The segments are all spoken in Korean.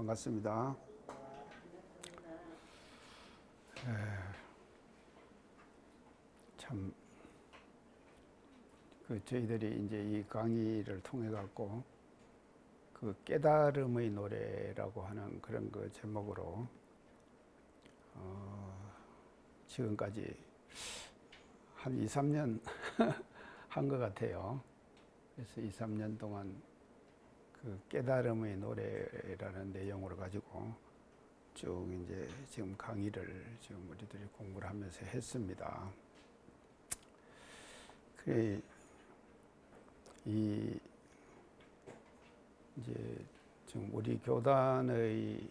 반갑습니다. 참, 저희들이 이제 이 강의를 통해 갖고 깨달음의 노래라고 하는 그런 제목으로 지금까지 한 2, 3년 한 것 같아요. 그래서 2, 3년 동안 깨달음의 노래라는 내용으로 가지고 쭉 이제 지금 강의를 지금 우리들이 공부를 하면서 했습니다. 그래, 이제 지금 우리 교단의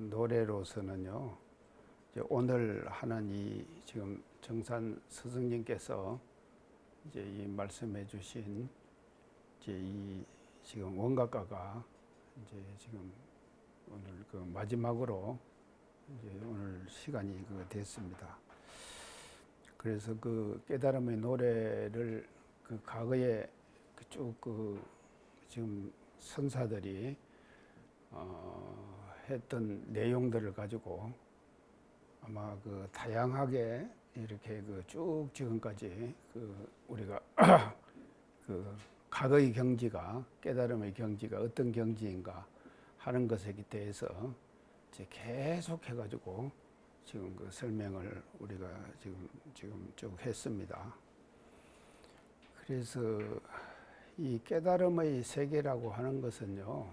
노래로서는요, 이제 오늘 하는 이 지금 정산 스승님께서 이제 이 말씀해 주신 이제 이 지금 원각가가 이제 지금 오늘 마지막으로 이제 오늘 시간이 됐습니다. 그래서 깨달음의 노래를 과거에 쭉 지금 선사들이 했던 내용들을 가지고 아마 다양하게 이렇게 쭉 지금까지 우리가 과거의 경지가 깨달음의 경지가 어떤 경지인가 하는 것에 대해서 이제 계속 해가지고 지금 설명을 우리가 지금 쭉 했습니다. 그래서 이 깨달음의 세계라고 하는 것은요,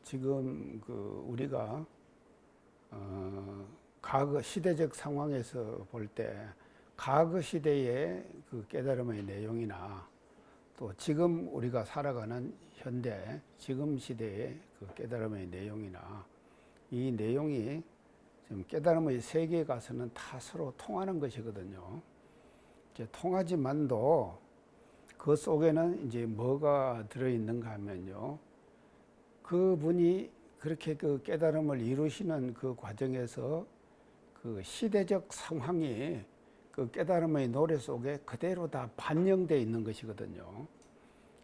지금 우리가 과거 시대적 상황에서 볼 때 과거 시대의 깨달음의 내용이나 또 지금 우리가 살아가는 현대 지금 시대의 깨달음의 내용이나 이 내용이 지금 깨달음의 세계에 가서는 다 서로 통하는 것이거든요. 이제 통하지만도 그 속에는 이제 뭐가 들어있는가 하면요, 그분이 그렇게 깨달음을 이루시는 과정에서 시대적 상황이 깨달음의 노래 속에 그대로 다 반영되어 있는 것이거든요.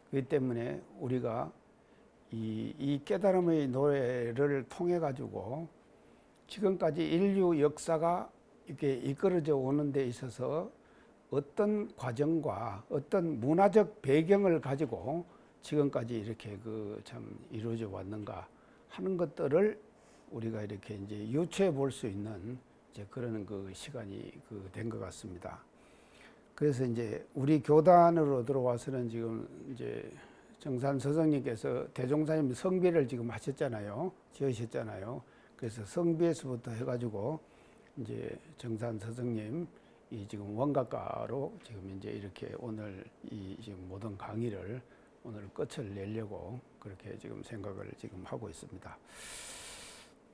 그렇기 때문에 우리가 이 깨달음의 노래를 통해 가지고 지금까지 인류 역사가 이렇게 이끌어져 오는 데 있어서 어떤 과정과 어떤 문화적 배경을 가지고 지금까지 이렇게 참 이루어져 왔는가 하는 것들을 우리가 이렇게 이제 유추해 볼 수 있는 이제 그런 시간이 된 것 같습니다. 그래서 이제 우리 교단으로 들어와서는 지금 이제 정산 스승님께서 대종사님 성비를 지금 하셨잖아요. 지으셨잖아요. 그래서 성비에서부터 해가지고 이제 정산 스승님 이 지금 원각가로 지금 이제 이렇게 오늘 이 지금 모든 강의를 오늘 끝을 내려고 그렇게 지금 생각을 지금 하고 있습니다.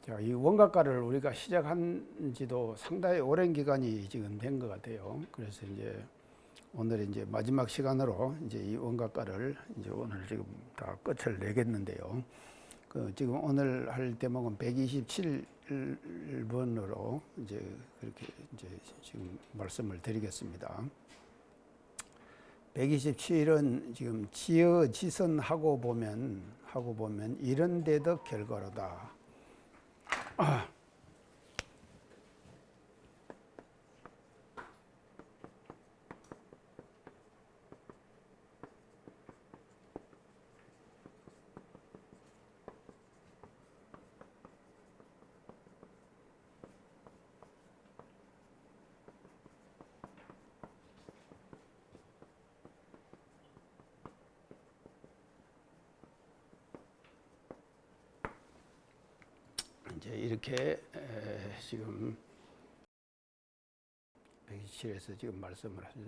자, 이 원각가를 우리가 시작한 지도 상당히 오랜 기간이 지금 된 것 같아요. 그래서 이제 오늘 이제 마지막 시간으로 이제 이 원각가를 이제 오늘 지금 다 끝을 내겠는데요. 지금 오늘 할 대목은 127번으로 이제 그렇게 이제 지금 말씀을 드리겠습니다. 127은 지금 지선하고 보면 이런 데도 결과로다. 이제 이렇게 지금 127에서 지금 말씀을 하고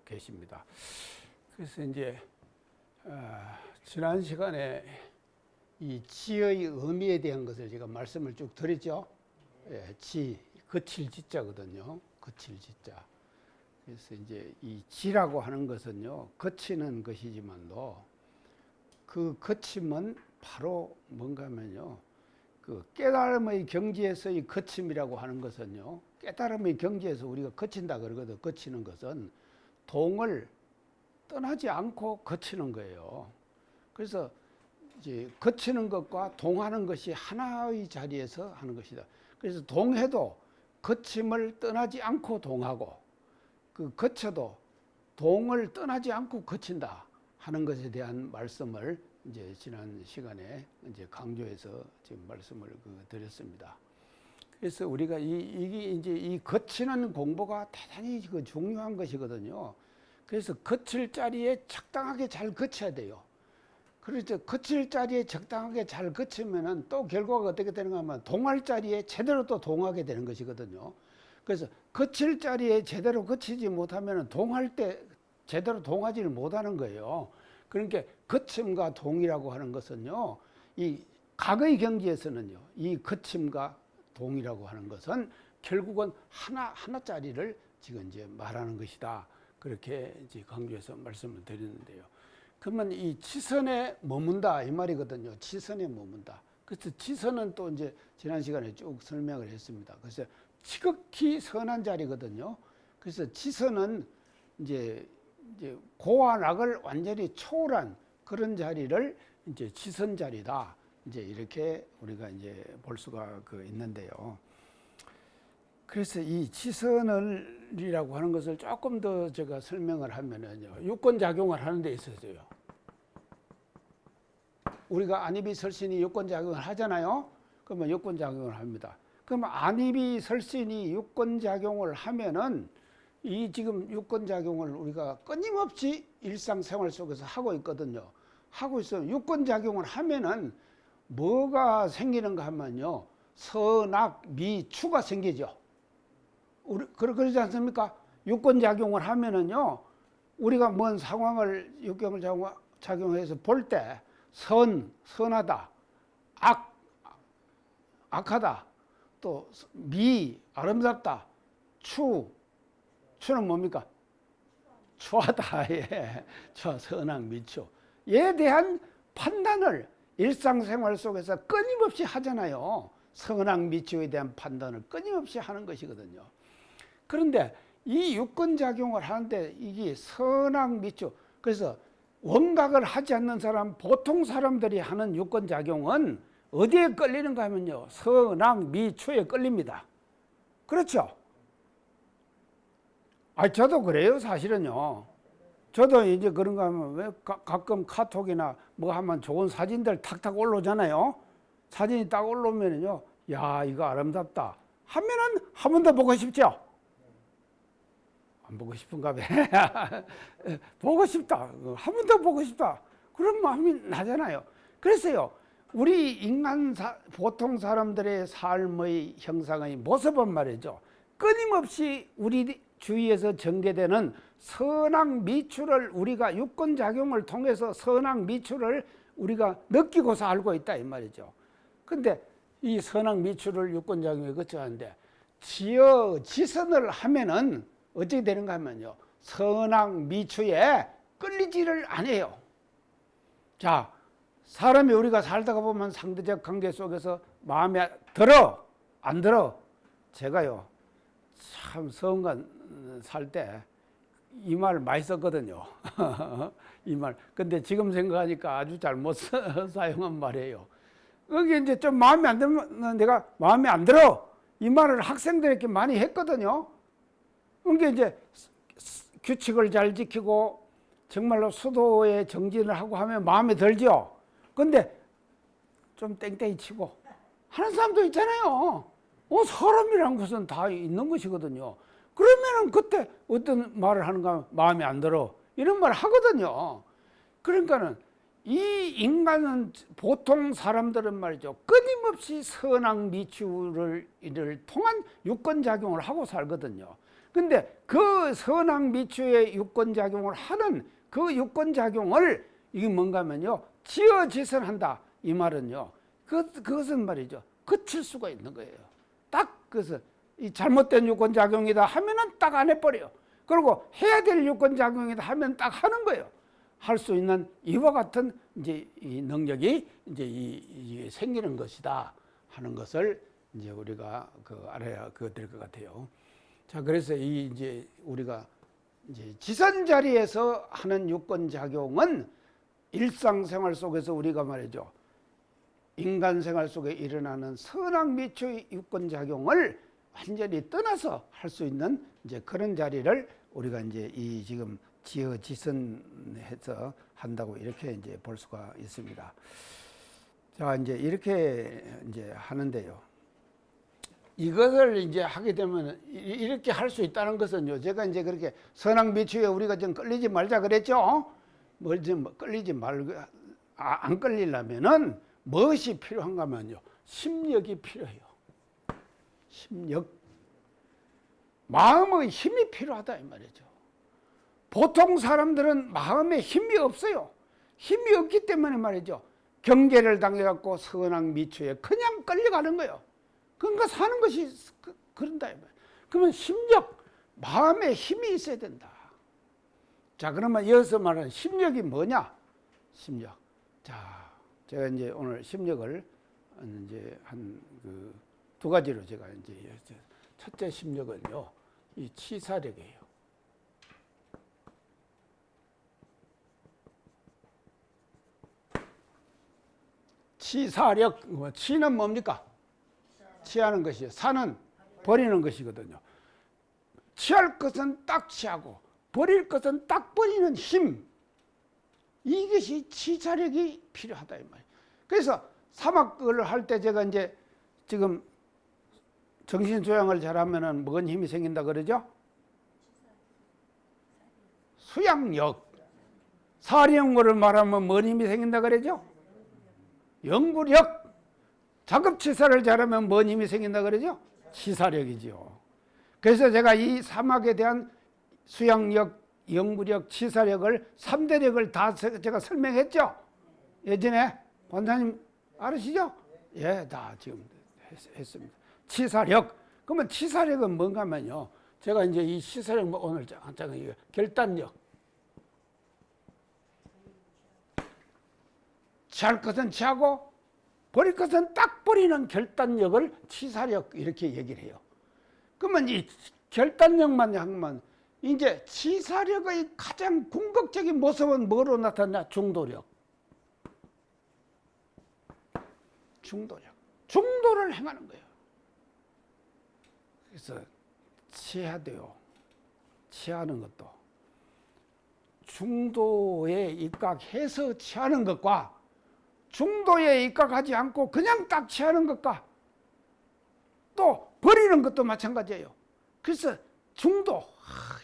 계십니다. 그래서 이제 지난 시간에 이 지의 의미에 대한 것을 제가 말씀을 쭉 드렸죠. 지, 거칠 지자거든요. 거칠 지자. 그래서 이제 이 지라고 하는 것은요, 거치는 것이지만도 그 거침은 바로 뭔가 하면요, 깨달음의 경지에서의 거침이라고 하는 것은요, 깨달음의 경지에서 우리가 거친다 그러거든. 거치는 것은 동을 떠나지 않고 거치는 거예요. 그래서 이제 거치는 것과 동하는 것이 하나의 자리에서 하는 것이다. 그래서 동해도 거침을 떠나지 않고 동하고, 그 거쳐도 동을 떠나지 않고 거친다 하는 것에 대한 말씀을 이제 지난 시간에 이제 강조해서 지금 말씀을 드렸습니다. 그래서 우리가 이게 이제 이 거치는 공부가 대단히 중요한 것이거든요. 그래서 거칠 자리에 적당하게 잘 거쳐야 돼요. 그래서 거칠 자리에 적당하게 잘 거치면은 또 결과가 어떻게 되는가 하면 동할 자리에 제대로 또 동하게 되는 것이거든요. 그래서 거칠 자리에 제대로 거치지 못하면은 동할 때 제대로 동하지를 못하는 거예요. 그러니까 거침과 동이라고 하는 것은요, 이 과거의 경지에서는요, 이 거침과 동이라고 하는 것은 결국은 하나짜리를 지금 이제 말하는 것이다. 그렇게 이제 강조해서 말씀을 드리는데요. 그러면 이 지선에 머문다 이 말이거든요. 지선에 머문다. 그래서 지선은 또 이제 지난 시간에 쭉 설명을 했습니다. 그래서 지극히 선한 자리거든요. 그래서 지선은 이제 고와 낙을 완전히 초월한 그런 자리를 이제 지선 자리다. 이제 이렇게 우리가 이제 볼 수가 있는데요. 그래서 이 지선을이라고 하는 것을 조금 더 제가 설명을 하면은요, 유권 작용을 하는 데 있어서요. 우리가 안입이 설신이 유권 작용을 하잖아요. 그러면 유권 작용을 합니다. 그러면 안입이 설신이 유권 작용을 하면은 이 지금 유권 작용을 우리가 끊임없이 일상생활 속에서 하고 있거든요. 하고 있어요. 유권 작용을 하면은 뭐가 생기는가 하면요, 선악 미추가 생기죠. 그러지 않습니까? 유권 작용을 하면은요, 우리가 뭔 상황을 유권 작용해서 볼 때 선하다, 악하다, 또 아름답다, 추는 뭡니까? 추하다. 예. 선악 미추. 얘에 대한 판단을 일상생활 속에서 끊임없이 하잖아요. 선악 미추에 대한 판단을 끊임없이 하는 것이거든요. 그런데 이 유권작용을 하는데 이게 선악 미추, 그래서 원각을 하지 않는 사람, 보통 사람들이 하는 유권작용은 어디에 끌리는가 하면요, 선악 미추에 끌립니다. 그렇죠? 저도 그래요, 사실은요. 저도 이제 그런가 하면 왜 가끔 카톡이나 뭐 하면 좋은 사진들 탁탁 올라오잖아요. 사진이 딱 올라오면요, 야, 이거 아름답다 하면은 한 번 더 보고 싶죠? 안 보고 싶은가 봐. 보고 싶다. 한 번 더 보고 싶다. 그런 마음이 나잖아요. 그래서요, 우리 보통 사람들의 삶의 형상의 모습은 말이죠, 끊임없이 우리 주위에서 전개되는 선악 미추를 우리가 유권작용을 통해서 선악 미추를 우리가 느끼고 살고 있다 이 말이죠. 근데 이 선악 미추를 유권작용에 거쳐하는데 지선을 하면은 어떻게 되는가 하면요, 선악 미추에 끌리지를 않아요. 자, 사람이 우리가 살다가 보면 상대적 관계 속에서 마음에 들어 안 들어. 제가요 참 서운간 살 때 이 말 많이 썼거든요. 이 말. 근데 지금 생각하니까 아주 잘못 사용한 말이에요. 그게 이제 좀 마음에 안 들면 내가 마음에 안 들어 이 말을 학생들에게 많이 했거든요. 그게 이제 규칙을 잘 지키고 정말로 수도에 정진을 하고 하면 마음에 들죠. 근데 좀 땡땡이 치고 하는 사람도 있잖아요. 사람이란 것은 다 있는 것이거든요. 그러면은 그때 어떤 말을 하는가 마음에 안 들어 이런 말을 하거든요. 그러니까는 이 인간은 보통 사람들은 말이죠, 끊임없이 선악 미추를 통한 유권작용을 하고 살거든요. 근데 그 선악 미추의 유권작용을 하는 그 유권작용을 이게 뭔가 하면요, 지어지선한다 이 말은요, 그것은 말이죠, 그칠 수가 있는 거예요. 딱 그래서 이 잘못된 유권작용이다 하면은 딱 안 해버려요. 그리고 해야 될 유권작용이다 하면 딱 하는 거예요. 할 수 있는 이와 같은 이제 이 능력이 이제 이게 생기는 것이다 하는 것을 이제 우리가 알아야 될 것 같아요. 자, 그래서 이제 우리가 이제 지선 자리에서 하는 유권 작용은 일상생활 속에서 우리가 말이죠. 인간 생활 속에 일어나는 선악 미추의 유권작용을 완전히 떠나서 할 수 있는 이제 그런 자리를 우리가 이제 이 지금 지어지선해서 한다고 이렇게 이제 볼 수가 있습니다. 자, 이제 이렇게 이제 하는데요. 이것을 이제 하게 되면 이렇게 할 수 있다는 것은요. 제가 이제 그렇게 선악 미추에 우리가 좀 끌리지 말자 그랬죠. 뭘 좀 끌리지 말고 안 끌리려면은 무엇이 필요한가 하면요. 심력이 필요해요. 심력. 마음의 힘이 필요하다 이 말이죠. 보통 사람들은 마음에 힘이 없어요. 힘이 없기 때문에 말이죠. 경계를 당해갖고 선악 미추에 그냥 끌려가는 거예요. 그러니까 사는 것이 그런다 이 말이에요. 그러면 심력, 마음에 힘이 있어야 된다. 자, 그러면 여기서 말하는 심력이 뭐냐? 심력. 자, 제가 이제 오늘 심력을 이제 한 두 가지로 제가 이제 첫째 심력은요, 이 치사력이에요. 치사력, 치는 뭡니까? 취하는 것이요. 사는 버리는 것이거든요. 취할 것은 딱 취하고 버릴 것은 딱 버리는 힘. 이것이 치사력이 필요하다 이 말이에요. 그래서 사막을 할 때 제가 이제 지금 정신 수양을 잘하면은 뭔 힘이 생긴다 그러죠? 수양력. 사령어를 말하면 뭔 힘이 생긴다 그러죠? 연구력. 작업치사를 잘하면 뭔 힘이 생긴다 그러죠? 치사력이죠. 그래서 제가 이 사막에 대한 수양력, 연구력, 치사력을 3대력을 다 제가 설명했죠? 예전에 권사님 알으시죠? 예, 다 지금 했습니다. 치사력. 그러면 치사력은 뭔가 하면요. 제가 이제 이 치사력 오늘 잠깐 결단력. 취할 것은 취하고 버릴 것은 딱 버리는 결단력을 치사력 이렇게 얘기를 해요. 그러면 이 결단력만 하면 이제 치사력의 가장 궁극적인 모습은 뭐로 나타나? 중도력. 중도력. 중도를 행하는 거예요. 그래서 취해야 돼요. 취하는 것도. 중도에 입각해서 취하는 것과 중도에 입각하지 않고 그냥 딱 취하는 것과 또 버리는 것도 마찬가지예요. 그래서 중도,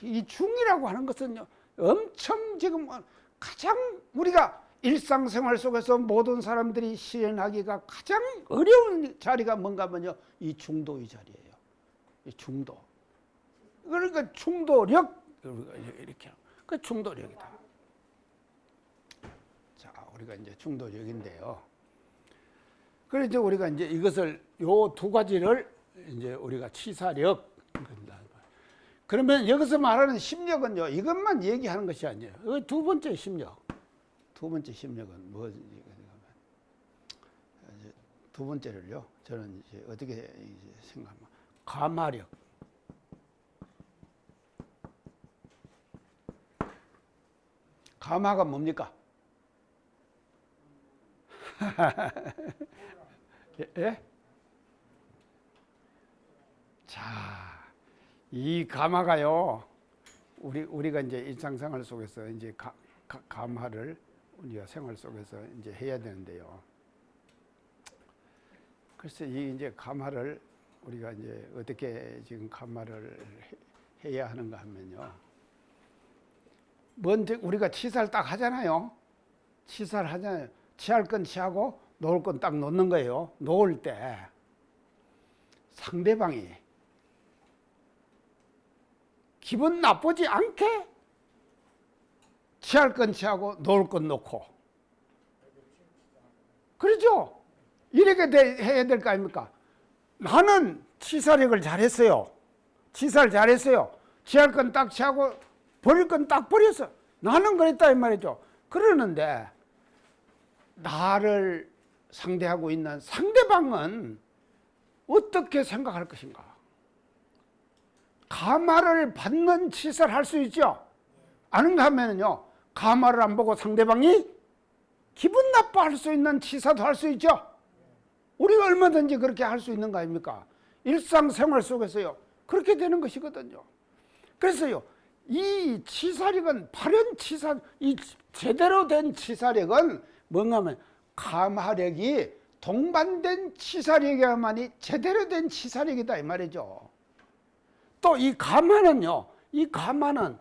이 중이라고 하는 것은요, 엄청 지금 가장 우리가 일상생활 속에서 모든 사람들이 실현하기가 가장 어려운 자리가 뭔가 하면요, 이 중도의 자리예요. 이 중도. 그러니까 중도력, 이렇게. 그 중도력이다. 자, 우리가 이제 중도력인데요. 그래서 이제 우리가 이제 이것을, 요 두 가지를 이제 우리가 치사력, 그러면 여기서 말하는 심력은요, 이것만 얘기하는 것이 아니에요. 두 번째 심력. 두 번째 심력은 뭐지? 두 번째를요, 저는 이제 어떻게 생각하면, 감화력. 감화가 뭡니까? 예? 자, 이 감화가요, 우리가 이제 일상생활 속에서 이제 감화를 우리가 생활 속에서 이제 해야 되는데요. 그래서 이 이제 감화를 우리가 이제 어떻게 지금 감화를 해야 하는가 하면요. 먼저 우리가 치사를 딱 하잖아요. 치사를 하잖아요. 취할 건 취하고 놓을 건 딱 놓는 거예요. 놓을 때 상대방이 기분 나쁘지 않게 취할 건 취하고 놓을 건 놓고. 그렇죠? 이렇게 해야 될 거 아닙니까? 나는 치사력을 잘했어요. 치사를 잘했어요. 취할 건 딱 취하고 버릴 건 딱 버렸어. 나는 그랬다 이 말이죠. 그러는데 나를 상대하고 있는 상대방은 어떻게 생각할 것인가? 감화를 받는 치사를 할 수 있죠. 아는가 하면요, 감화를 안 보고 상대방이 기분 나빠할 수 있는 치사도 할 수 있죠. 우리가 얼마든지 그렇게 할 수 있는 거 아닙니까? 일상생활 속에서요. 그렇게 되는 것이거든요. 그래서요. 이 치사력은 바른 치사, 이 제대로 된 치사력은 뭔가 하면 감화력이 동반된 치사력이야만이 제대로 된 치사력이다 이 말이죠. 또 이 감화는요. 이 감화는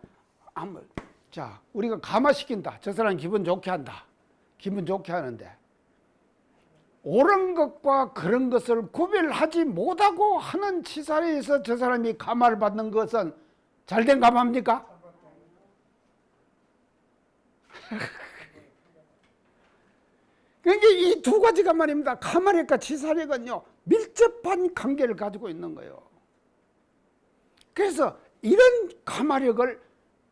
자, 우리가 감화시킨다. 저 사람 기분 좋게 한다. 기분 좋게 하는데 옳은 것과 그런 것을 구별하지 못하고 하는 치사에서 저 사람이 감화를 받는 것은 잘된 감화입니까? 그러니까 이 두 가지가 말입니다. 감화력과 치사력은요 밀접한 관계를 가지고 있는 거예요. 그래서 이런 감화력을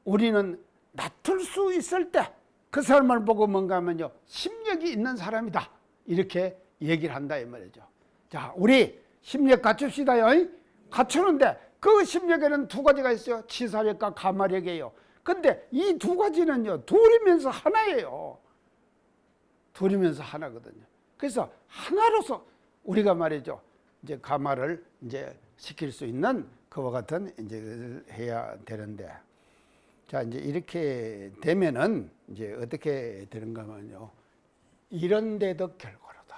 우리는 낮출 수 있을 때 그 사람을 보고 뭔가 하면요 심력이 있는 사람이다 이렇게 얘기를 한다 이 말이죠. 자, 우리 심력 갖춥시다요. 갖추는데 그 심력에는 두 가지가 있어요. 치사력과 감화력이에요. 근데 이 두 가지는요 둘이면서 하나예요. 둘이면서 하나거든요. 그래서 하나로서 우리가 말이죠 이제 감화를 이제 시킬 수 있는 그와 같은 이제 해야 되는데, 자 이제 이렇게 되면은 이제 어떻게 되는가 하면요 이런 데덕 결과로다.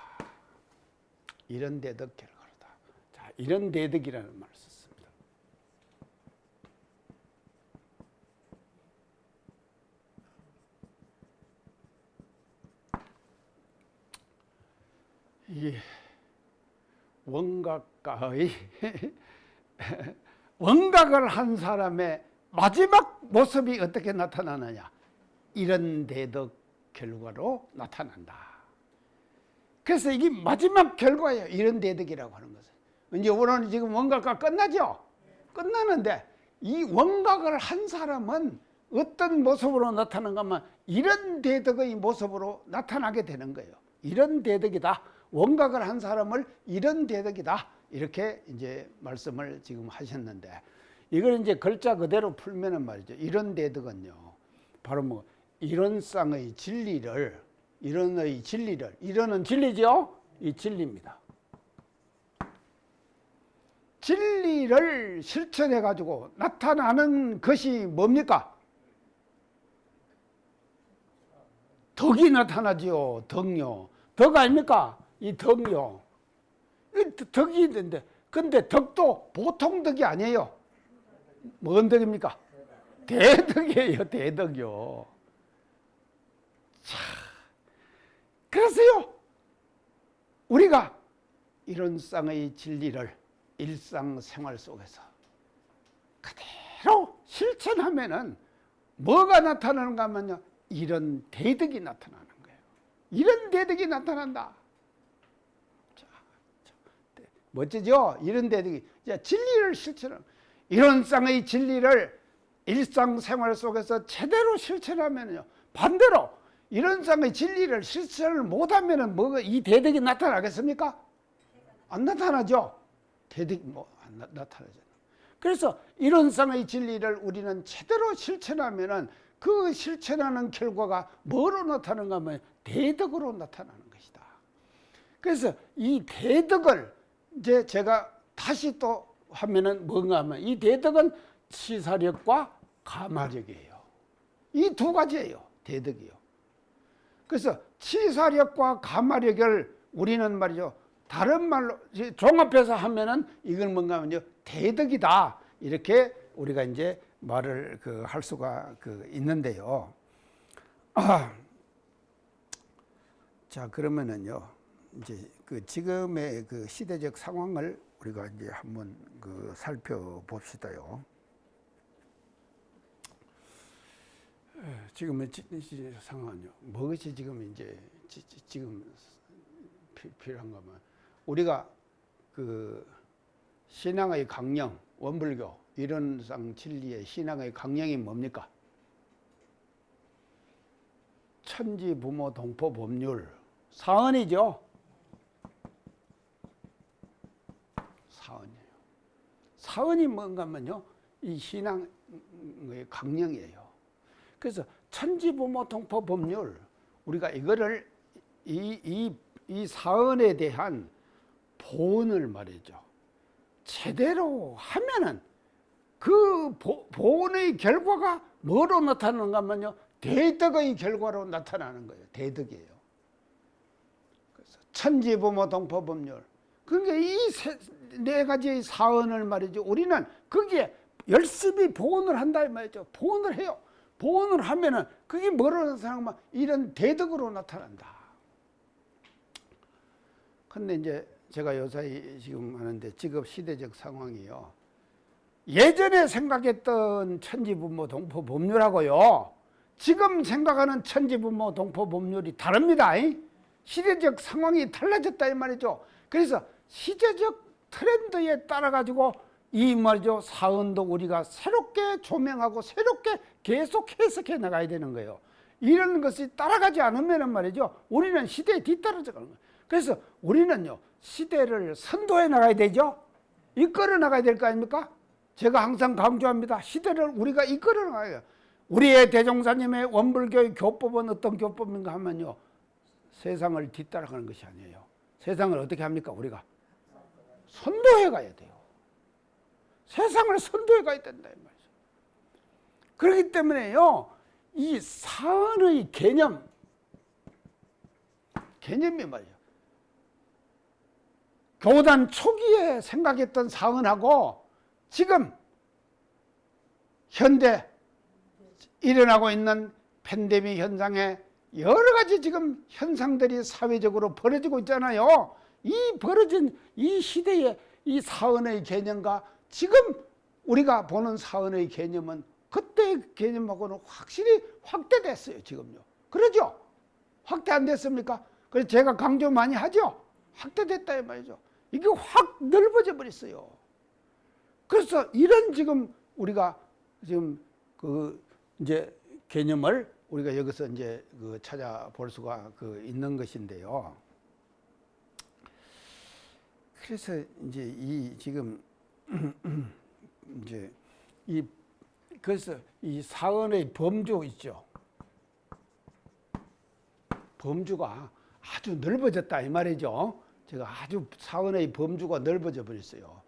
이런 데덕 결과로다. 자, 이런 데덕이라는 말을 썼습니다. 이 원각가의 원각을 한 사람의 마지막 모습이 어떻게 나타나느냐 이런 대덕 결과로 나타난다. 그래서 이게 마지막 결과예요. 이런 대덕이라고 하는 것은. 이제 오늘 지금 원각가 끝나죠? 끝나는데 이 원각을 한 사람은 어떤 모습으로 나타나는가 하면 이런 대덕의 모습으로 나타나게 되는 거예요. 이런 대덕이다. 원각을 한 사람을 이런 대덕이다. 이렇게 이제 말씀을 지금 하셨는데 이걸 이제 글자 그대로 풀면은 말이죠. 이런 대덕은요. 바로 뭐 이론상의 진리를 이론의 진리를 이론은 진리죠. 이 진리입니다. 진리를 실천해 가지고 나타나는 것이 뭡니까? 덕이 나타나지요. 덕요. 덕 아닙니까? 이 덕요. 이 덕이 있는데 근데 덕도 보통 덕이 아니에요. 뭔 덕입니까? 대덕이에요. 대덕이요. 자, 그래서요 우리가 이론상의 진리를 일상생활 속에서 그대로 실천하면은 뭐가 나타나는가 하면요 이런 대덕이 나타나는 거예요. 이런 대덕이 나타난다. 자, 멋지죠? 이런 대덕이 진리를 실천하는 이론상의 진리를 일상생활 속에서 제대로 실천하면요 반대로 이론상의 진리를 실천을 못하면은 뭐가 이 대덕이 나타나겠습니까? 안 나타나죠. 대덕이 안 나타나잖아요. 그래서 이론상의 진리를 우리는 제대로 실천하면은 그 실천하는 결과가 뭐로 나타나는가 하면 대덕으로 나타나는 것이다. 그래서 이 대덕을 이제 제가 다시 또 하면은 뭔가 하면 이 대덕은 치사력과 감화력이에요. 이 두 가지예요. 대덕이요. 그래서 치사력과 감화력을 우리는 말이죠. 다른 말로 종합해서 하면은 이걸 뭔가 하면요. 대덕이다. 이렇게 우리가 이제 말을 할 수가 있는데요. 자, 그러면은요. 이제 지금의 시대적 상황을 우리가 이제 한번 살펴봅시다요. 지금의 상황은요. 무엇이 지금 이제 지금 필요한가 하면 우리가 신앙의 강령, 원불교 이론상 진리의 신앙의 강령이 뭡니까? 천지 부모 동포 법률 사언이죠. 사언이에요. 사언이 뭔가 하면요. 이 신앙의 강령이에요. 그래서 천지 부모 동포 법률 우리가 이거를 이 사언에 대한 보언을 말이죠. 제대로 하면은 그 보언의 결과가 뭐로 나타나는가 하면요. 대덕의 결과로 나타나는 거예요. 대덕이에요. 그래서 천지부모 동포법률. 그러니까 이 네 가지의 사언을 말이죠. 우리는 거기에 열심히 보언을 한다 이 말이죠. 보언을 해요. 보언을 하면은 그게 뭐로 나타나면 이런 대덕으로 나타난다. 근데 이제 제가 요사이 지금 하는데 직업 시대적 상황이요. 예전에 생각했던 천지부모 동포 법률하고요. 지금 생각하는 천지부모 동포 법률이 다릅니다. 시대적 상황이 달라졌다 이 말이죠. 그래서 시대적 트렌드에 따라 가지고 이 말이죠. 사언도 우리가 새롭게 조명하고 새롭게 계속 해석해 나가야 되는 거예요. 이런 것이 따라가지 않으면 말이죠. 우리는 시대에 뒤떨어져 가는 거예요. 그래서 우리는요. 시대를 선도해 나가야 되죠. 이끌어 나가야 될 거 아닙니까? 제가 항상 강조합니다. 시대를 우리가 이끌어 나가야 돼요. 우리의 대종사님의 원불교의 교법은 어떤 교법인가 하면요. 세상을 뒤따라가는 것이 아니에요. 세상을 어떻게 합니까? 우리가 선도해 가야 돼요. 세상을 선도해 가야 된다 이 말이죠. 그렇기 때문에요. 이 사언의 개념이 말이죠. 교단 초기에 생각했던 사언하고 지금 현대 일어나고 있는 팬데믹 현상에 여러 가지 지금 현상들이 사회적으로 벌어지고 있잖아요. 이 벌어진 이 시대의 이 사언의 개념과 지금 우리가 보는 사언의 개념은 그때의 개념하고는 확실히 확대됐어요. 지금요. 그러죠? 확대 안 됐습니까? 그래서 제가 강조 많이 하죠. 확대됐다 이 말이죠. 이게 확 넓어져 버렸어요. 그래서 이런 지금 우리가 지금 그 이제 개념을 우리가 여기서 이제 그 찾아볼 수가 그 있는 것인데요. 그래서 이제 이 지금 이제 그래서 이 사언의 범주 있죠. 범주가 아주 넓어졌다 이 말이죠. 제가 아주 사언의 범주가 넓어져 버렸어요.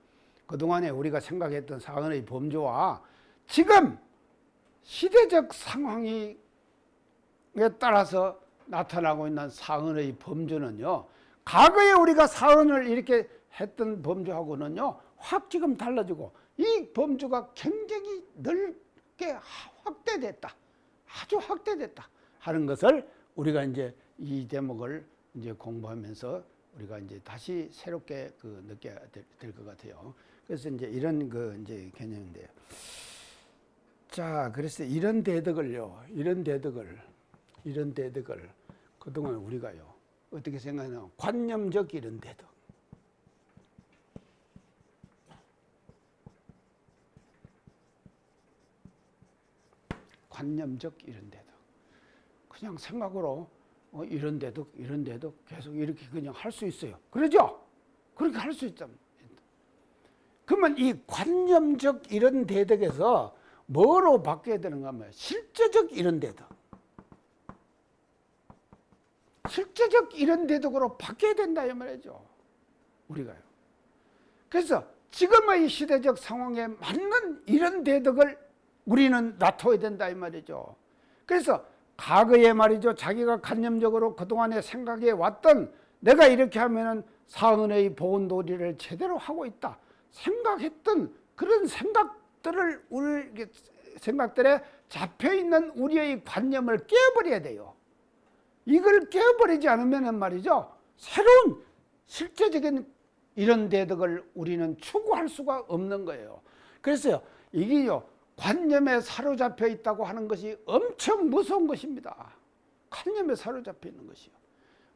그동안에 우리가 생각했던 사언의 범주와 지금 시대적 상황에 따라서 나타나고 있는 사언의 범주는요. 과거에 우리가 사언을 이렇게 했던 범주하고는요. 확 지금 달라지고 이 범주가 굉장히 넓게 확대됐다. 아주 확대됐다 하는 것을 우리가 이제 이 대목을 이제 공부하면서 우리가 이제 다시 새롭게 그 느껴야 될 것 같아요. 그래서 이제 이런 그 이제 개념인데요. 자, 그래서 이런 대덕을요, 이런 대덕을 그동안 우리가요, 어떻게 생각하냐, 관념적 이런 대덕. 관념적 이런 대덕. 그냥 생각으로 이런 대덕 계속 이렇게 그냥 할 수 있어요. 그러죠? 그렇게 할 수 있잖아요. 그러면 이 관념적 이런 대덕에서 뭐로 바뀌어야 되는가 하면 실제적 이런 대덕. 실제적 이런 대덕으로 바뀌어야 된다 이 말이죠. 우리가요. 그래서 지금의 시대적 상황에 맞는 이런 대덕을 우리는 놔둬야 된다 이 말이죠. 그래서 과거에 말이죠. 자기가 관념적으로 그동안에 생각해 왔던 내가 이렇게 하면은 사언의 보온 도리를 제대로 하고 있다. 생각했던 그런 생각들을 우리 생각들에 잡혀 있는 우리의 관념을 깨버려야 돼요. 이걸 깨버리지 않으면 말이죠. 새로운 실제적인 이런 대덕을 우리는 추구할 수가 없는 거예요. 그래서 이게요. 관념에 사로잡혀 있다고 하는 것이 엄청 무서운 것입니다. 관념에 사로잡혀 있는 것이요.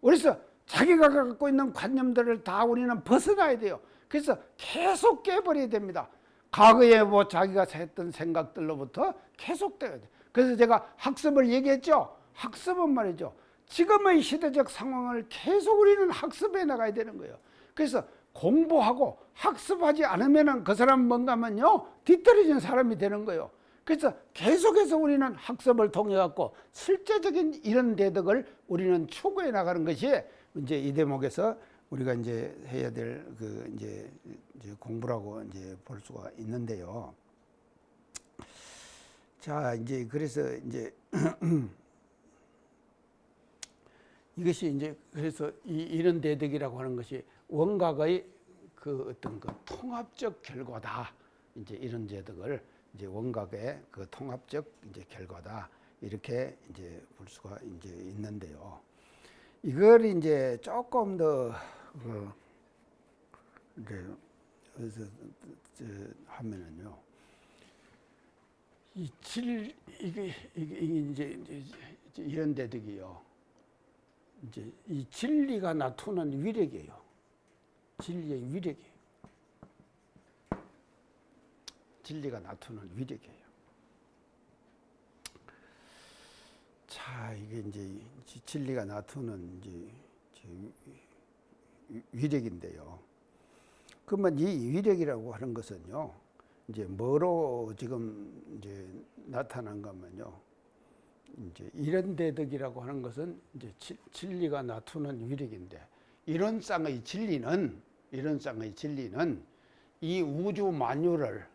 그래서 자기가 갖고 있는 관념들을 다 우리는 벗어나야 돼요. 그래서 계속 깨버려야 됩니다. 과거에 뭐 자기가 했던 생각들로부터 계속 돼야 돼요. 그래서 제가 학습을 얘기했죠. 학습은 말이죠. 지금의 시대적 상황을 계속 우리는 학습해 나가야 되는 거예요. 그래서 공부하고 학습하지 않으면 그 사람은 뭔가 하면요. 뒤떨어진 사람이 되는 거예요. 그래서 계속해서 우리는 학습을 통해 갖고 실제적인 이런 대덕을 우리는 추구해 나가는 것이 이제 이 대목에서 우리가 이제 해야 될 그 이제 공부라고 이제 볼 수가 있는데요. 자, 이제 그래서 이제 이것이 이제 그래서 이런 대덕이라고 하는 것이 원각의 그 어떤 그 통합적 결과다. 이제 이런 대덕을 이제 원각의 그 통합적 이제 결과다. 이렇게 이제 볼 수가 이제 있는데요. 이걸 이제 조금 더 이제 그래서 하면은요. 이게 이제 이런 대덕이요. 이제 이 진리가 나타나는 위력이에요. 진리의 위력이에요. 진리가 나타나는 위력이에요. 자, 이게 이제 진리가 나타나는 이제 위력인데요. 그러면 이 위력이라고 하는 것은요, 이제 뭐로 지금 이제 나타난 거면요, 이제 이런 대덕이라고 하는 것은 이제 진리가 나타나는 위력인데, 이런 쌍의 진리는 이 우주 만유를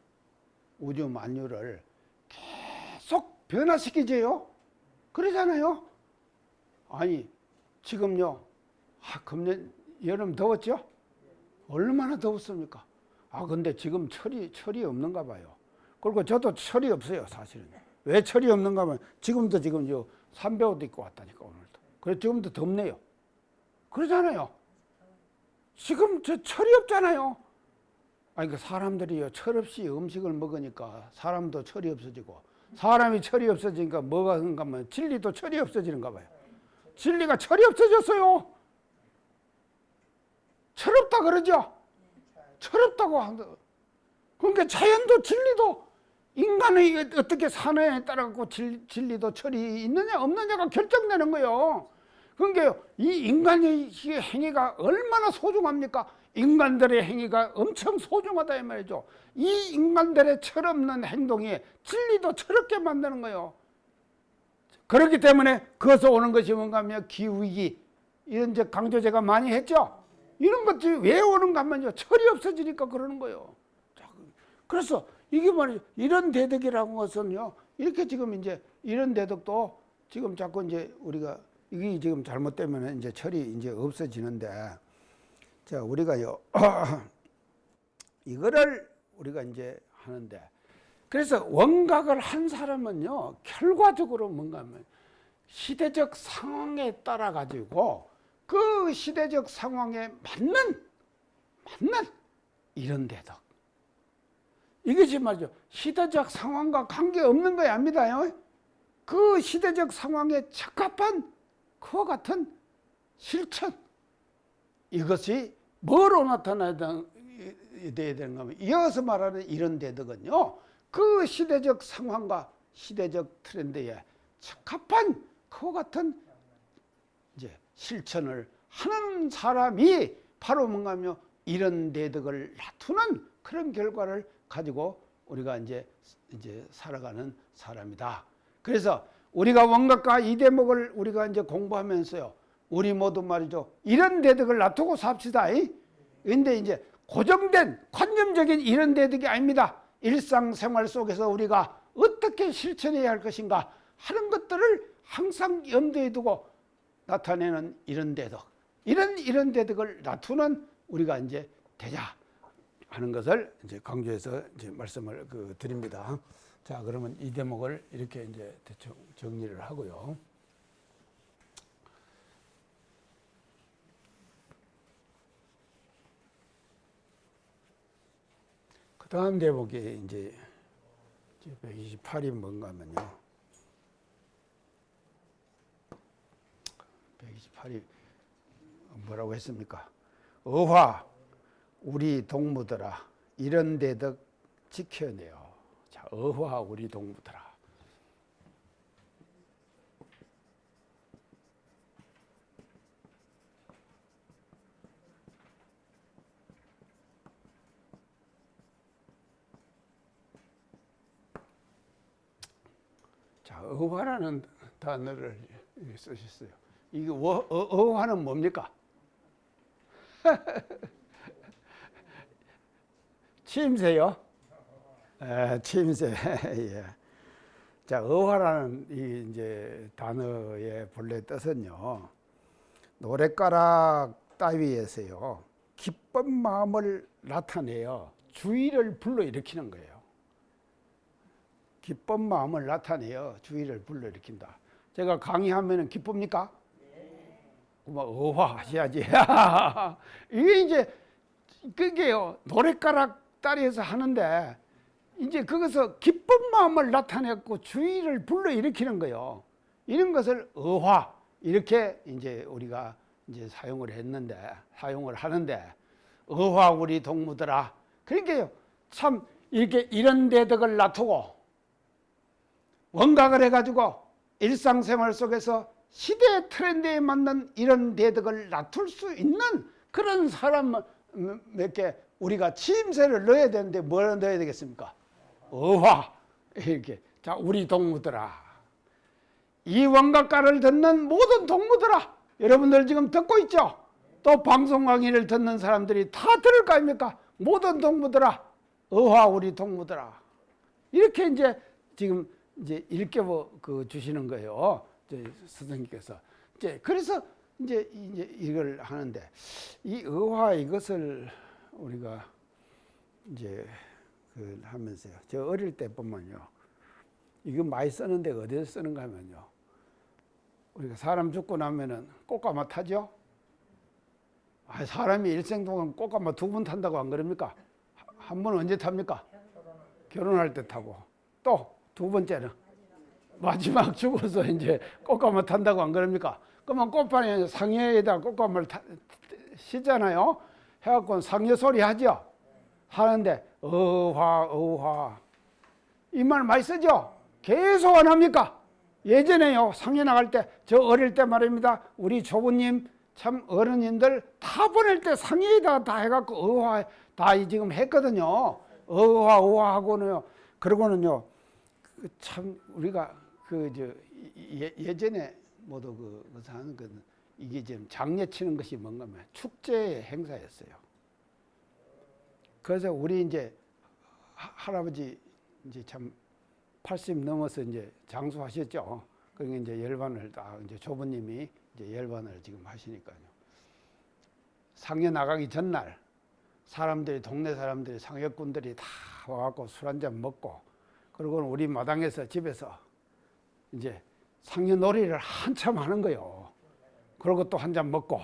계속 변화시키죠. 그러잖아요. 아니 지금요, 금년 여름 더웠죠? 얼마나 더웠습니까? 근데 지금 철이 없는가 봐요. 그리고 저도 철이 없어요, 사실은. 왜 철이 없는가 하면 지금도 지금 300옷 입고 왔다니까, 오늘도. 그래서 지금도 덥네요. 그러잖아요. 지금 저 철이 없잖아요. 아니, 그 사람들이요, 철 없이 음식을 먹으니까 사람도 철이 없어지고, 사람이 철이 없어지니까 뭐가 그런가 하면 진리도 철이 없어지는가 봐요. 진리가 철이 없어졌어요. 철없다 그러죠? 철없다고 한다. 그러니까 자연도 진리도 인간의 어떻게 사느냐에 따라 진리도 철이 있느냐 없느냐가 결정되는 거예요. 그러니까 이 인간의 행위가 얼마나 소중합니까? 인간들의 행위가 엄청 소중하다 이 말이죠. 이 인간들의 철없는 행동이 진리도 철없게 만드는 거예요. 그렇기 때문에 그것서 오는 것이 뭔가 하면 기후위기, 이런 이제 강조 제가 많이 했죠. 이런 것들이 왜 오는가 하면요, 철이 없어지니까 그러는 거예요. 그래서 이게 말이죠, 이런 대덕이라는 것은요, 이렇게 지금 이제 이런 대덕도 지금 자꾸 이제 우리가 이게 지금 잘못되면 이제 철이 이제 없어지는데, 자, 우리가요, 이거를 우리가 이제 하는데, 그래서 원각을 한 사람은요, 결과적으로 뭔가 하면 시대적 상황에 따라 가지고 그 시대적 상황에 맞는 이런 대덕. 이것이 말이죠, 시대적 상황과 관계없는 거야, 압니다요. 그 시대적 상황에 적합한 그와 같은 실천, 이것이 뭐로 나타나야 되는가 하면, 이어서 말하는 이런 대덕은요, 그 시대적 상황과 시대적 트렌드에 적합한 그와 같은 이제 실천을 하는 사람이 바로 뭔가 하면 이런 대덕을 나타내는 그런 결과를 가지고 우리가 이제 살아가는 사람이다. 그래서 우리가 원각과 이 대목을 우리가 이제 공부하면서요, 우리 모두 말이죠, 이런 대덕을 놔두고 삽시다. 근데 이제 고정된 관념적인 이런 대덕이 아닙니다. 일상생활 속에서 우리가 어떻게 실천해야 할 것인가 하는 것들을 항상 염두에 두고 나타내는 이런 대덕, 이런 대덕을 나타내는 우리가 이제 되자 하는 것을 이제 강조해서 이제 말씀을 드립니다. 자, 그러면 이 대목을 이렇게 이제 대충 정리를 하고요. 그 다음 대목이 이제 128이 뭔가 하면요, 128이 뭐라고 했습니까? 어화 우리 동무들아, 이런 대덕 지켜내요. 자, 어화 우리 동무들아. 어화라는 단어를 쓰셨어요. 이게 어화는 뭡니까? 치임새요? 치임새. 예. 자, 어화라는 이 이제 단어의 본래 뜻은요, 노랫가락 따위에서요, 기쁜 마음을 나타내어 주의를 불러일으키는 거예요. 기쁜 마음을 나타내어 주의를 불러일으킨다. 제가 강의하면 기쁩니까? 뭐 어화 하셔야지. 이게 이제 그게요, 노랫가락 따위에서 하는데 이제 거기서 기쁜 마음을 나타내고 주의를 불러일으키는 거예요. 이런 것을 어화 이렇게 이제 우리가 이제 사용을 하는데 어화 우리 동무들아. 그러니까요, 참 이렇게 이런 대덕을 놔두고 원각을 해가지고 일상생활 속에서 시대 트렌드에 맞는 이런 대덕을 놔둘 수 있는 그런 사람에게 우리가 치임새를 넣어야 되는데 뭘 넣어야 되겠습니까? 어화. 이렇게. 자, 우리 동무들아, 이 원각가를 듣는 모든 동무들아, 여러분들 지금 듣고 있죠? 또 방송 강의를 듣는 사람들이 다 들을 거 아닙니까? 모든 동무들아, 어화 우리 동무들아. 이렇게 이제 지금 이제 일깨워 주시는 거예요. 스승님께서. 이제 그래서 이제 이걸 하는데, 이 어화 이것을 우리가 이제 하면서요. 저 어릴 때 보면요, 이거 많이 쓰는 데가 어디서 쓰는가 하면요, 우리가 사람 죽고 나면은 꽃가마 타죠? 사람이 일생 동안 꽃가마 2번 탄다고 안 그럽니까? 한 번은 언제 탑니까? 결혼할 때 타고, 또 2번째는 마지막 죽어서 이제 꽃가마 탄다고 안 그럽니까? 그러면 꽃판에 상여에다 꽃가마를 싣잖아요. 해갖고 상여 소리 하죠. 하는데 어화 이 말 많이 쓰죠. 계속 안 합니까? 예전에요, 상해 나갈 때, 저 어릴 때 말입니다, 우리 조부님 참 어른님들 다 보낼 때 상해에다 다 해갖고 어화 다 지금 했거든요. 어화하고는요. 그러고는요, 참 우리가 예전에 모두 하는 건 이게 지금 장례 치는 것이 뭔가 하면 축제의 행사였어요. 그래서 우리 이제 할아버지 이제 참 80 넘어서 이제 장수하셨죠. 그러니까 이제 열반을 다 이제 조부님이 이제 열반을 지금 하시니까요. 상여 나가기 전날 동네 사람들이 상여꾼들이 다 와갖고 술 한잔 먹고, 그리고 우리 마당에서 집에서 이제 상여 놀이를 한참 하는 거예요. 그리고 또 한 잔 먹고,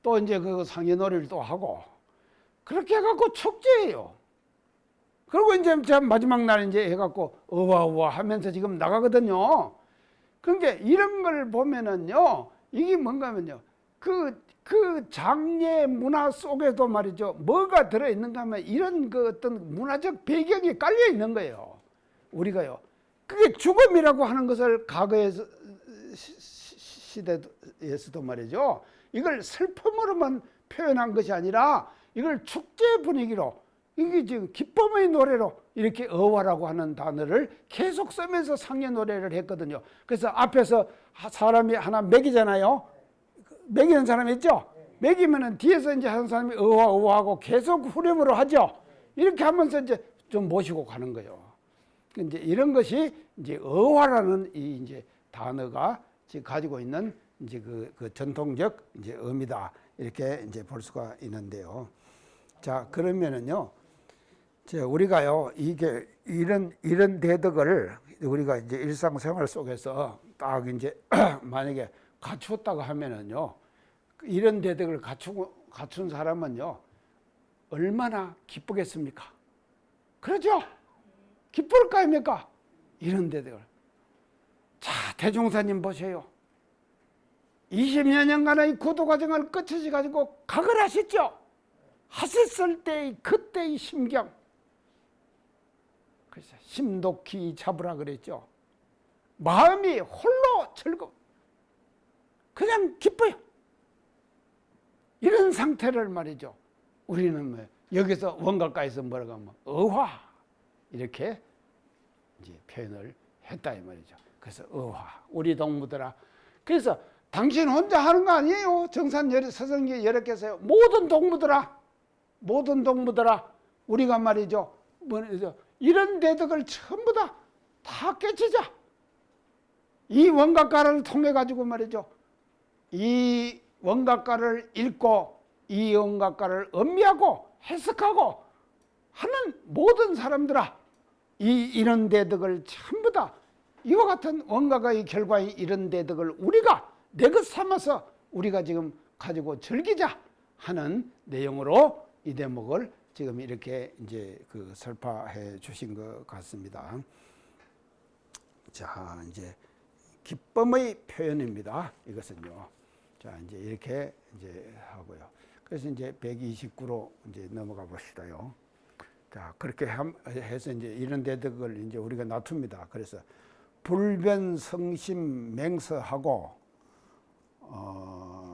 또 이제 그 상여 놀이를 또 하고, 그렇게 해갖고 축제예요. 그리고 이제 마지막 날 이제 해갖고 어와 하면서 지금 나가거든요. 그러니까 이런 걸 보면은요, 이게 뭔가 하면요, 그 장례 문화 속에도 말이죠, 뭐가 들어있는가 하면 이런 그 어떤 문화적 배경이 깔려 있는 거예요. 우리가요, 그게 죽음이라고 하는 것을 과거의 시대에서도 말이죠, 이걸 슬픔으로만 표현한 것이 아니라 이걸 축제 분위기로, 이게 지금 기쁨의 노래로 이렇게 어화라고 하는 단어를 계속 쓰면서 상여 노래를 했거든요. 그래서 앞에서 사람이 하나 먹이잖아요. 먹이는 사람이 있죠? 먹이면은 뒤에서 이제 한 사람이 어화하고 계속 후렴으로 하죠. 이렇게 하면서 이제 좀 모시고 가는 거예요. 이제 이런 것이 이제 어화라는 이 이제 단어가 지금 가지고 있는 이제 그 전통적 이제 의미다. 이렇게 이제 볼 수가 있는데요. 자, 그러면은요, 우리가요, 이게 이런 대덕을 우리가 이제 일상생활 속에서 딱 이제 만약에 갖추었다고 하면은요, 이런 대덕을 갖춘 사람은요, 얼마나 기쁘겠습니까? 그러죠? 기쁠 거 아닙니까? 이런 대덕을. 자, 대종사님 보세요. 20여 년간의 구도 과정을 거치시 가지고 각을 하셨죠? 하셨을 때의 그때의 심경. 그래서 심독히 잡으라 그랬죠. 마음이 홀로 즐거워. 그냥 기뻐요. 이런 상태를 말이죠. 우리는 여기서 원가까이서 뭐라고 하면 어화 이렇게 이제 표현을 했다 이 말이죠. 그래서 우리 동무들아. 그래서 당신 혼자 하는 거 아니에요. 정산 서성기 여러 개서요. 모든 동무들아, 우리가 말이죠. 이런 대덕을 전부 다 깨치자. 이 원각가를 통해 가지고 말이죠. 이 원각가를 읽고 이 원각가를 음미하고 해석하고 하는 모든 사람들아, 이런 대덕을 전부 다 이와 같은 원각의 결과의 이런 대덕을 우리가 내 것 삼아서 우리가 지금 가지고 즐기자 하는 내용으로 이 대목을 지금 이렇게 이제 설파해 주신 것 같습니다. 자, 이제 기쁨의 표현입니다. 이것은요. 자, 이제 이렇게 이제 하고요. 그래서 이제 129로 이제 넘어가 봅시다요. 자, 그렇게 해서 이제 이런 대덕을 이제 우리가 놔둡니다. 그래서 불변성심 맹서하고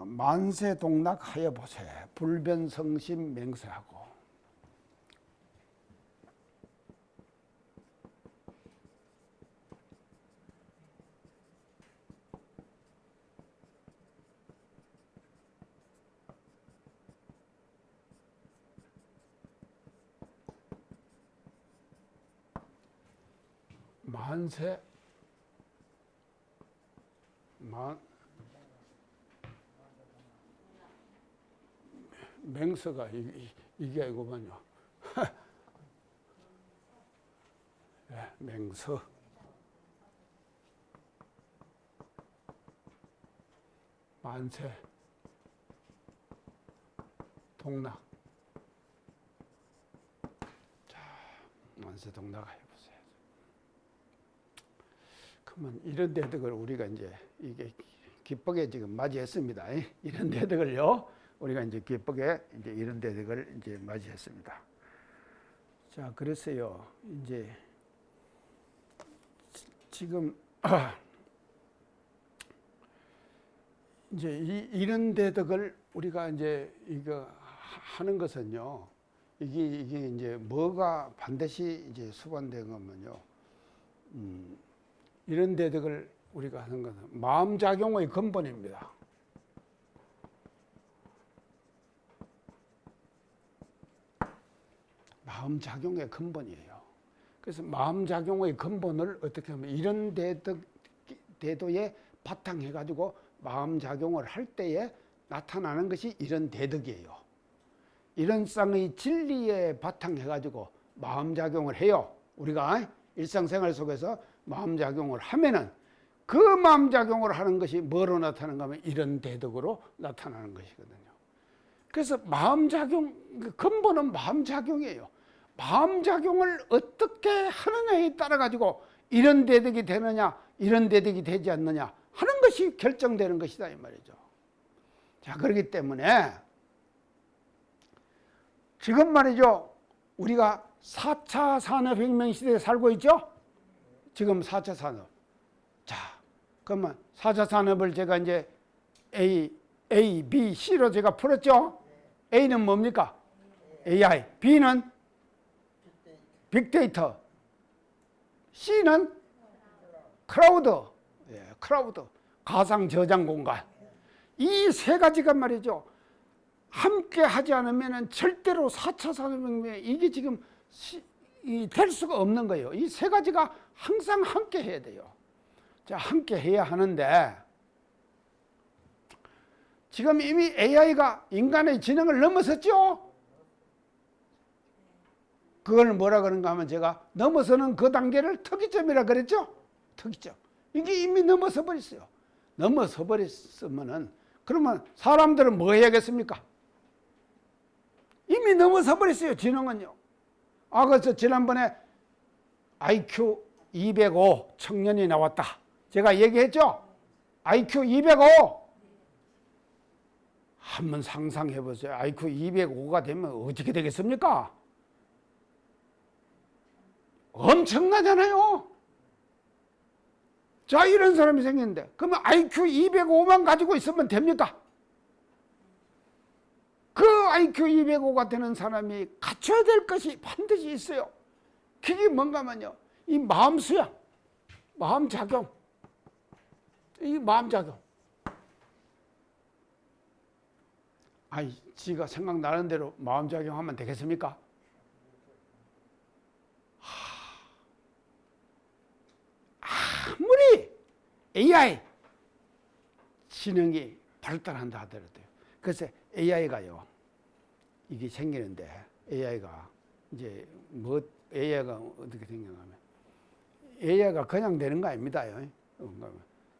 만세동락하여 보세. 불변성심 맹세하고. 맹서가 이게 아니구만요. 네, 맹서. 만세. 동락. 자, 만세 동락 해보세요. 그러면 이런 대덕을 우리가 이제 이게 기쁘게 지금 맞이했습니다. 이런 대덕을요. 우리가 이제 기쁘게 이제 이런 대덕을 이제 맞이했습니다. 자, 그래서요, 이제 지금 이제 이런 대덕을 우리가 이제 이거 하는 것은요, 이게 이제 뭐가 반드시 이제 수반된 거면요, 이런 대덕을 우리가 하는 것은 마음작용의 근본입니다. 마음작용의 근본이에요. 그래서 마음작용의 근본을 어떻게 하면 이런 대도에 바탕해가지고 마음작용을 할 때에 나타나는 것이 이런 대덕이에요. 이런 쌍의 진리에 바탕해가지고 마음작용을 해요. 우리가 일상생활 속에서 마음작용을 하면은 그 마음작용을 하는 것이 뭐로 나타나는가 하면 이런 대덕으로 나타나는 것이거든요. 그래서 마음작용, 근본은 마음작용이에요. 마음작용을 어떻게 하느냐에 따라 가지고 이런 대덕이 되느냐, 이런 대덕이 되지 않느냐 하는 것이 결정되는 것이다 이 말이죠. 자, 그렇기 때문에 지금 말이죠, 우리가 4차 산업혁명 시대에 살고 있죠. 지금 4차 산업. 자, 그러면 4차 산업을 제가 이제 A, B, C로 제가 풀었죠. A는 뭡니까? AI. B는 빅데이터. C는 클라우드. 예, 클라우드. 가상 저장 공간. 이 세 가지가 말이죠, 함께 하지 않으면 절대로 4차 산업혁명에 이게 지금 될 수가 없는 거예요. 이 세 가지가 항상 함께 해야 돼요. 자, 함께 해야 하는데 지금 이미 AI가 인간의 지능을 넘어섰죠. 그걸 뭐라 그런가 하면 제가 넘어서는 그 단계를 특이점이라 그랬죠. 특이점. 이게 이미 넘어서 버렸어요. 넘어서 버렸으면은 그러면 사람들은 뭐 해야겠습니까? 이미 넘어서 버렸어요. 지능은요. 그래서 지난번에 IQ 205 청년이 나왔다. 제가 얘기했죠. IQ 205. 한번 상상해 보세요. IQ 205가 되면 어떻게 되겠습니까? 엄청나잖아요. 자, 이런 사람이 생겼는데 그러면 IQ 205만 가지고 있으면 됩니까? 그 IQ 205가 되는 사람이 갖춰야 될 것이 반드시 있어요. 그게 뭔가 하면요, 이 마음 수양, 마음 작용. 이 마음작용. 아니, 지가 생각나는 대로 마음작용하면 되겠습니까? 아무리 AI 지능이 발달한다 하더라도요. 그래서 AI가요, 이게 생기는데, AI가 이제 AI가 어떻게 생겨나면, AI가 그냥 되는 거 아닙니다.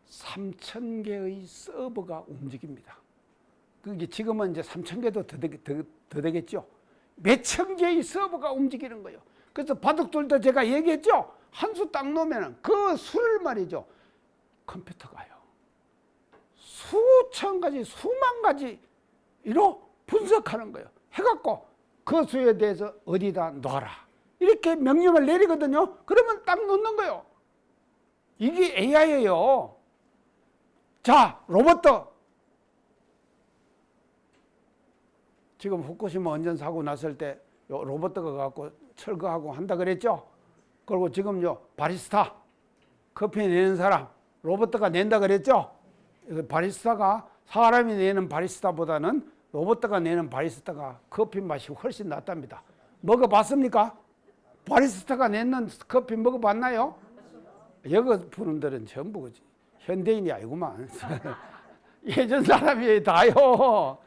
3,000개의 서버가 움직입니다. 그게 지금은 이제 3,000개도 더 되겠죠. 몇천 개의 서버가 움직이는 거예요. 그래서 바둑돌도 제가 얘기했죠. 한 수 딱 놓으면 그 수를 말이죠. 컴퓨터가요. 수천 가지, 수만 가지로 분석하는 거예요. 해갖고 그 수에 대해서 어디다 놔라. 이렇게 명령을 내리거든요. 그러면 딱 놓는 거예요. 이게 AI예요. 자, 로봇도 지금 후쿠시마 원전 사고 났을 때 로봇가 갖고 철거하고 한다 그랬죠. 그리고 지금요, 바리스타 커피 내는 사람 로봇가 낸다 그랬죠. 바리스타가 사람이 내는 바리스타보다는 로봇가 내는 바리스타가 커피 맛이 훨씬 낫답니다. 먹어봤습니까? 바리스타가 내는 커피 먹어봤나요? 여기 분들은 전부 현대인이 아니구만. 예전 사람이 다요.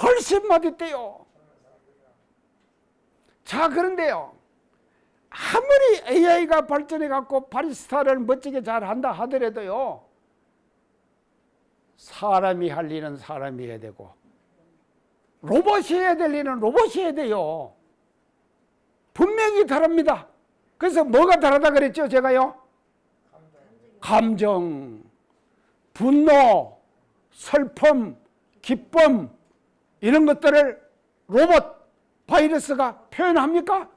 훨씬 맛있대요. 자, 그런데요, 아무리 AI가 발전해갖고 바리스타를 멋지게 잘한다 하더라도요, 사람이 할 일은 사람이 해야 되고, 로봇이 해야 될 일은 로봇이 해야 돼요. 분명히 다릅니다. 그래서 뭐가 다르다 그랬죠, 제가요? 감정, 분노, 슬픔, 기쁨, 이런 것들을 로봇, 바이러스가 표현합니까?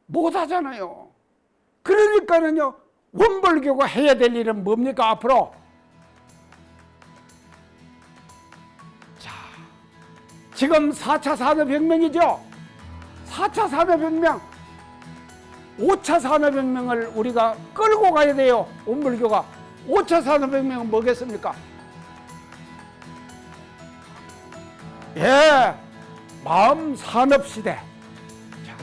못하잖아요. 그러니까는요, 원벌교가 해야 될 일은 뭡니까, 앞으로? 자, 지금 4차 산업혁명이죠? 4차 산업혁명, 5차 산업혁명을 우리가 끌고 가야 돼요, 원벌교가. 5차 산업혁명은 뭐겠습니까? 예, 마음 산업 시대. 자,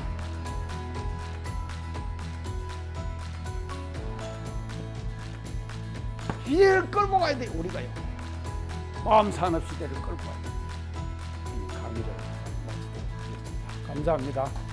이를 끌고 가야 돼, 우리가요. 마음 산업 시대를 끌고 가야 돼. 강의를 마치도록 하겠습니다. 감사합니다.